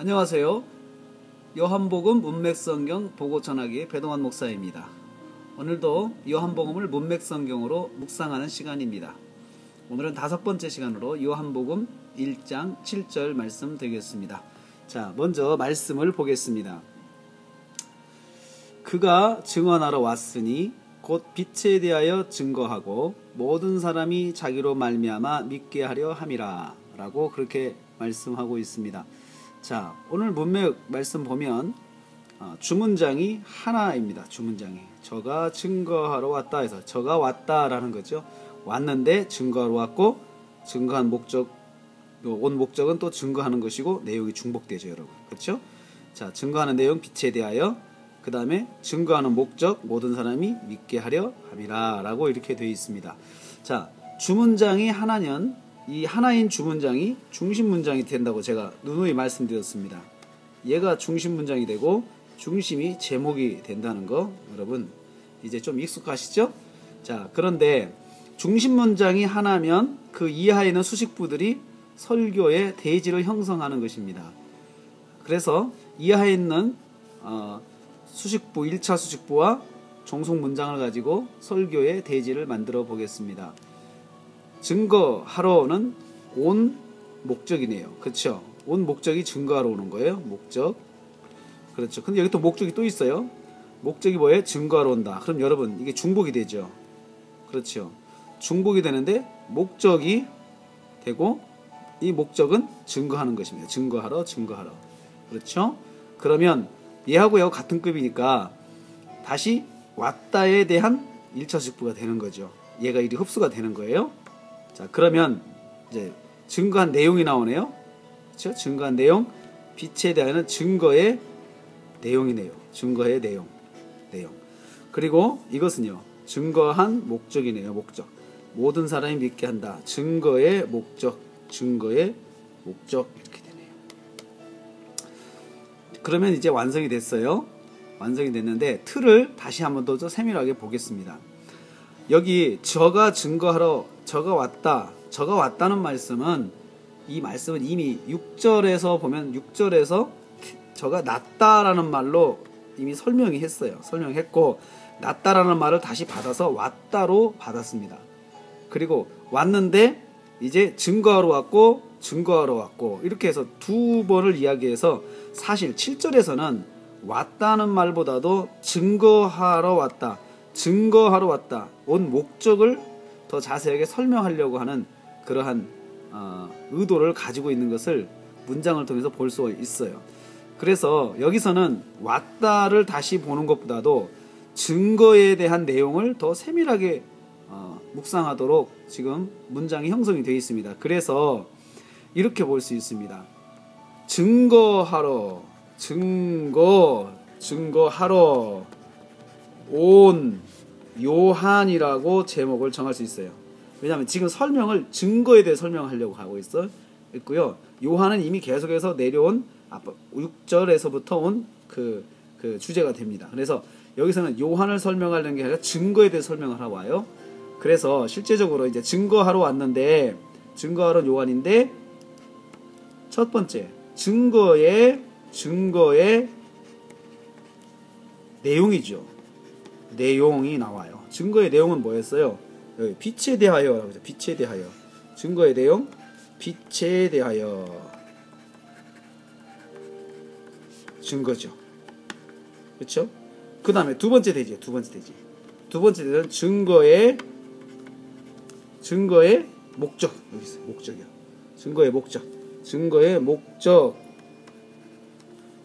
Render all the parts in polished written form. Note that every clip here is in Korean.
안녕하세요. 요한복음 문맥성경 보고 전하기 배동환 목사입니다. 오늘도 요한복음을 문맥성경으로 묵상하는 시간입니다. 오늘은 5번째 시간으로 요한복음 1장 7절 말씀 드리겠습니다. 자, 먼저 말씀을 보겠습니다. 그가 증언하러 왔으니 곧 빛에 대하여 증거하고 모든 사람이 자기로 말미암아 믿게 하려 함이라 라고 그렇게 말씀하고 있습니다. 자, 오늘 문맥 말씀 보면 주문장이 하나입니다. 주문장이 저가 증거하러 왔다 해서 저가 왔다라는 거죠. 왔는데 증거하러 왔고, 증거한 목적, 온 목적은 또 증거하는 것이고 내용이 중복되죠, 여러분. 그렇죠? 자, 증거하는 내용 빛에 대하여, 그 다음에 증거하는 목적 모든 사람이 믿게 하려 함이라 라고 이렇게 되어 있습니다. 자, 주문장이 하나면 이 하나인 주문장이 중심문장이 된다고 제가 누누이 말씀드렸습니다. 얘가 중심문장이 되고 중심이 제목이 된다는 거 여러분 이제 좀 익숙하시죠? 자, 그런데 중심문장이 하나면 그 이하에 있는 수식부들이 설교의 대지를 형성하는 것입니다. 그래서 이하에 있는 수식부, 1차 수식부와 종속문장을 가지고 설교의 대지를 만들어 보겠습니다. 증거하러는 온 목적이네요. 그렇죠? 온 목적이 증거하러 오는 거예요. 목적. 그렇죠. 근데 여기 또 목적이 또 있어요. 목적이 뭐예요? 증거하러 온다. 그럼 여러분 이게 중복이 되죠. 그렇죠. 중복이 되는데 목적이 되고 이 목적은 증거하는 것입니다. 증거하러. 그렇죠? 그러면 얘하고 얘하고 같은 급이니까 다시 왔다에 대한 1차 수식부가 되는 거죠. 얘가 이리 흡수가 되는 거예요. 자, 그러면 이제 증거한 내용이 나오네요. 그렇죠? 증거한 내용, 빛에 대한 증거의 내용이네요. 증거의 내용. 그리고 이것은요, 증거한 목적이네요. 목적. 모든 사람이 믿게 한다. 증거의 목적 이렇게 되네요. 그러면 이제 완성이 됐어요. 완성이 됐는데 틀을 다시 한번 더 세밀하게 보겠습니다. 여기 저가 증거하러 저가 왔다는 말씀은 이 말씀은 이미 6절에서 보면 6절에서 저가 낫다라는 말로 이미 설명했고 낫다라는 말을 다시 받아서 왔다로 받았습니다. 그리고 왔는데 이제 증거하러 왔고 이렇게 해서 두 번을 이야기해서 사실 7절에서는 왔다는 말보다도 증거하러 왔다 온 목적을 더 자세하게 설명하려고 하는 그러한 의도를 가지고 있는 것을 문장을 통해서 볼 수 있어요. 그래서 여기서는 왔다를 다시 보는 것보다도 증거에 대한 내용을 더 세밀하게 묵상하도록 지금 문장이 형성이 되어 있습니다. 그래서 이렇게 볼 수 있습니다. 증거하러 온 요한이라고 제목을 정할 수 있어요. 왜냐하면 지금 증거에 대해 설명하려고 하고 있고요. 요한은 이미 계속해서 내려온 6절에서부터 온 그 주제가 됩니다. 그래서 여기서는 요한을 설명하려는 게 아니라 증거에 대해 설명을 하고 와요. 그래서 실제적으로 이제 증거하러 왔는데 증거하러 요한인데 첫 번째 증거의 내용이죠. 내용이 나와요. 증거의 내용은 뭐였어요? 여기 빛에 대하여. 빛에 대하여. 증거의 내용 빛에 대하여. 증거죠. 그렇죠? 그 다음에 두 번째 대지. 두 번째 대지는 증거의 목적. 여기 있어요. 목적이요. 증거의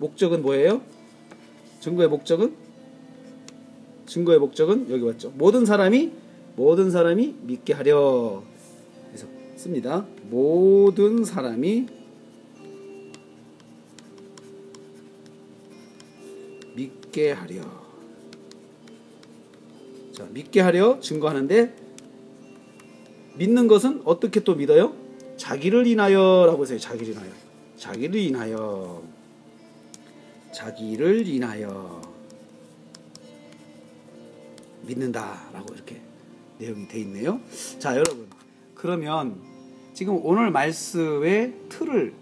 목적은 뭐예요? 증거의 목적은 여기 왔죠. 모든 사람이 믿게 하려. 그래서 씁니다. 모든 사람이 믿게 하려. 자, 믿게 하려 증거하는데 믿는 것은 어떻게 또 믿어요? 자기를 인하여라고 해서요. 자기를 인하여 믿는다라고 이렇게 내용이 되어 있네요. 자, 여러분, 그러면 지금 오늘 말씀의 틀을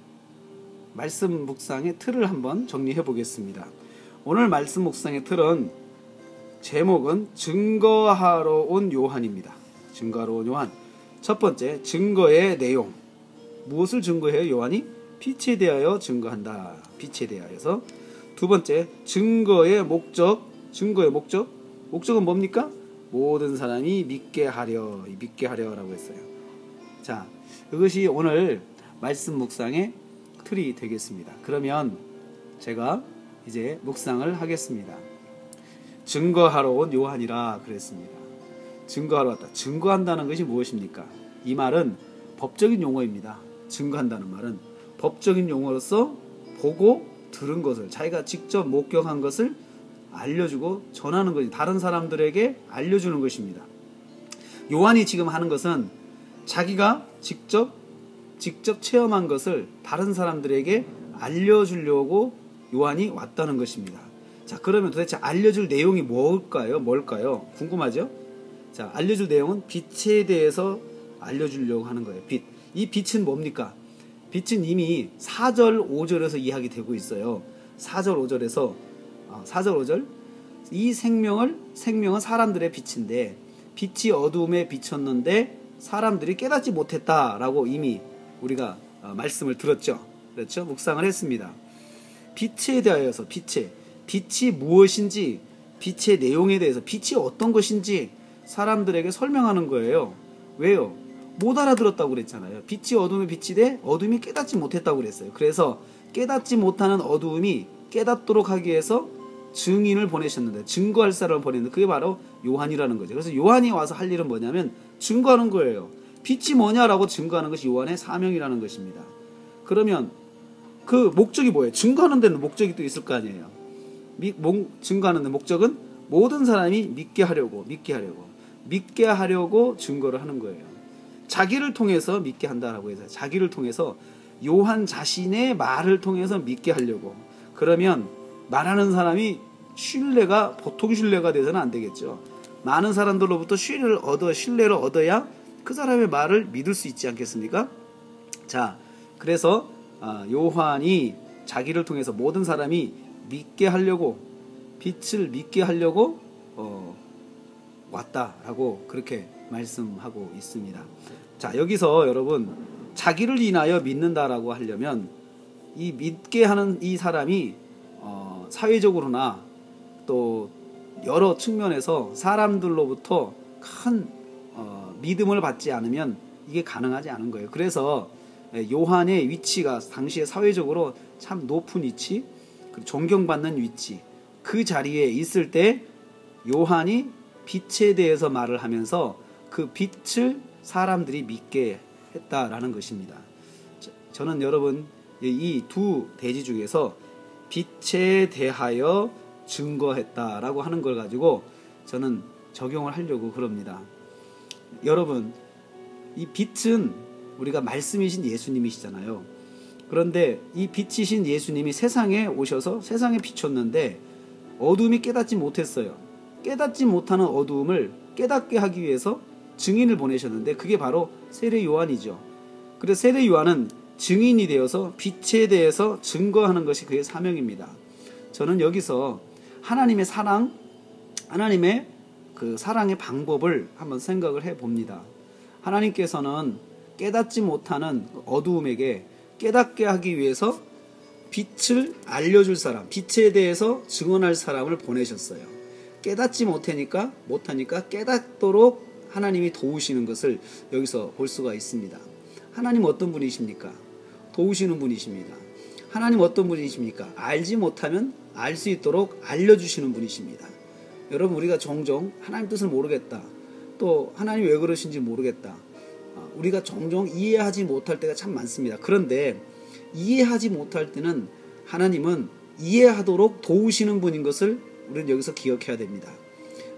말씀 묵상의 틀을 한번 정리해 보겠습니다. 오늘 말씀 묵상의 틀은 제목은 증거하러 온 요한입니다. 증거하러 온 요한. 첫 번째, 증거의 내용. 무엇을 증거해요? 요한이 빛에 대하여 증거한다. 빛에 대하여서. 두 번째, 증거의 목적. 증거의 목적. 목적은 뭡니까? 모든 사람이 믿게 하려라고 했어요. 자, 이것이 오늘 말씀 묵상의 틀이 되겠습니다. 그러면 제가 이제 묵상을 하겠습니다. 증거하러 온 요한이라 그랬습니다. 증거하러 왔다. 증거한다는 것이 무엇입니까? 이 말은 법적인 용어입니다. 증거한다는 말은 법적인 용어로서 보고 들은 것을, 자기가 직접 목격한 것을 알려주고 전하는 것이, 다른 사람들에게 알려주는 것입니다. 요한이 지금 하는 것은 자기가 직접 체험한 것을 다른 사람들에게 알려주려고 요한이 왔다는 것입니다. 자, 그러면 도대체 알려줄 내용이 뭘까요? 궁금하죠? 자, 알려줄 내용은 빛에 대해서 알려주려고 하는 거예요. 빛. 이 빛은 뭡니까? 빛은 이미 4절, 5절에서 이야기 되고 있어요. 4절, 5절에서 4절, 5절. 이 생명은 사람들의 빛인데 빛이 어두움에 비쳤는데 사람들이 깨닫지 못했다라고 이미 우리가 말씀을 들었죠. 그렇죠? 묵상을 했습니다. 빛에 대하여서 빛이 무엇인지, 빛의 내용에 대해서, 빛이 어떤 것인지 사람들에게 설명하는 거예요. 왜요? 못 알아들었다고 그랬잖아요. 빛이 어둠에 비치되 어둠이 깨닫지 못했다고 그랬어요. 그래서 깨닫지 못하는 어두움이 깨닫도록 하기 위해서 증인을 보내셨는데, 증거할 사람을 보냈는데, 그게 바로 요한이라는 거죠. 그래서 요한이 와서 할 일은 뭐냐면 증거하는 거예요. 빛이 뭐냐라고 증거하는 것이 요한의 사명이라는 것입니다. 그러면 그 목적이 뭐예요? 증거하는 데는 목적이 또 있을 거 아니에요. 증거하는 데 목적은 모든 사람이 믿게 하려고 증거를 하는 거예요. 자기를 통해서 믿게 한다라고 해서, 자기를 통해서, 요한 자신의 말을 통해서 믿게 하려고. 그러면 말하는 사람이 보통 신뢰가 돼서는 안 되겠죠. 많은 사람들로부터 신뢰를 얻어야 그 사람의 말을 믿을 수 있지 않겠습니까? 자, 그래서 요한이 자기를 통해서 모든 사람이 믿게 하려고, 빛을 믿게 하려고 왔다라고 그렇게 말씀하고 있습니다. 자, 여기서 여러분, 자기를 인하여 믿는다라고 하려면 이 믿게 하는 이 사람이 사회적으로나 또 여러 측면에서 사람들로부터 큰 믿음을 받지 않으면 이게 가능하지 않은 거예요. 그래서 요한의 위치가 당시에 사회적으로 참 높은 위치, 존경받는 위치, 그 자리에 있을 때 요한이 빛에 대해서 말을 하면서 그 빛을 사람들이 믿게 했다라는 것입니다. 저는 여러분, 이 두 대지 중에서 빛에 대하여 증거했다라고 하는 걸 가지고 저는 적용을 하려고 그럽니다. 여러분, 이 빛은 우리가 말씀이신 예수님이시잖아요. 그런데 이 빛이신 예수님이 세상에 오셔서 세상에 비췄는데 어둠이 깨닫지 못했어요. 깨닫지 못하는 어두움을 깨닫게 하기 위해서 증인을 보내셨는데, 그게 바로 세례 요한이죠. 그래서 세례 요한은 증인이 되어서 빛에 대해서 증거하는 것이 그의 사명입니다. 저는 여기서 하나님의 사랑, 하나님의 그 사랑의 방법을 한번 생각을 해봅니다. 하나님께서는 깨닫지 못하는 어두움에게 깨닫게 하기 위해서 빛을 알려줄 사람, 빛에 대해서 증언할 사람을 보내셨어요. 깨닫지 못하니까 깨닫도록 하나님이 도우시는 것을 여기서 볼 수가 있습니다. 하나님 어떤 분이십니까? 도우시는 분이십니다. 하나님 어떤 분이십니까? 알지 못하면 알 수 있도록 알려주시는 분이십니다. 여러분, 우리가 종종 하나님 뜻을 모르겠다, 또 하나님이 왜 그러신지 모르겠다, 우리가 종종 이해하지 못할 때가 참 많습니다. 그런데 이해하지 못할 때는 하나님은 이해하도록 도우시는 분인 것을 우리는 여기서 기억해야 됩니다.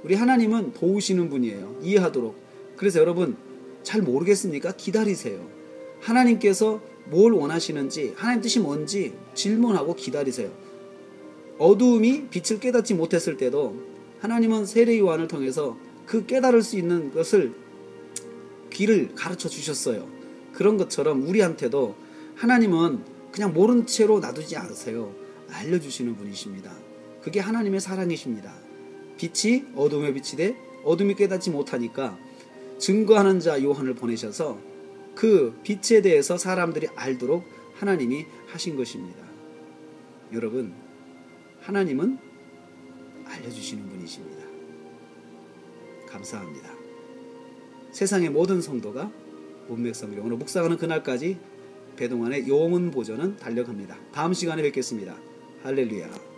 우리 하나님은 도우시는 분이에요. 이해하도록. 그래서 여러분, 잘 모르겠습니까? 기다리세요. 하나님께서 뭘 원하시는지, 하나님 뜻이 뭔지 질문하고 기다리세요. 어두움이 빛을 깨닫지 못했을 때도 하나님은 세례 요한을 통해서 그 깨달을 수 있는 것을 길을 가르쳐 주셨어요. 그런 것처럼 우리한테도 하나님은 그냥 모른 채로 놔두지 않으세요. 알려주시는 분이십니다. 그게 하나님의 사랑이십니다. 빛이 어둠에 비치되 어둠이 깨닫지 못하니까 증거하는 자 요한을 보내셔서 그 빛에 대해서 사람들이 알도록 하나님이 하신 것입니다. 여러분, 하나님은 알려주시는 분이십니다. 감사합니다. 세상의 모든 성도가 문맥성경 오늘 묵상하는 그날까지 배동안의 영혼 보전은 달려갑니다. 다음 시간에 뵙겠습니다. 할렐루야.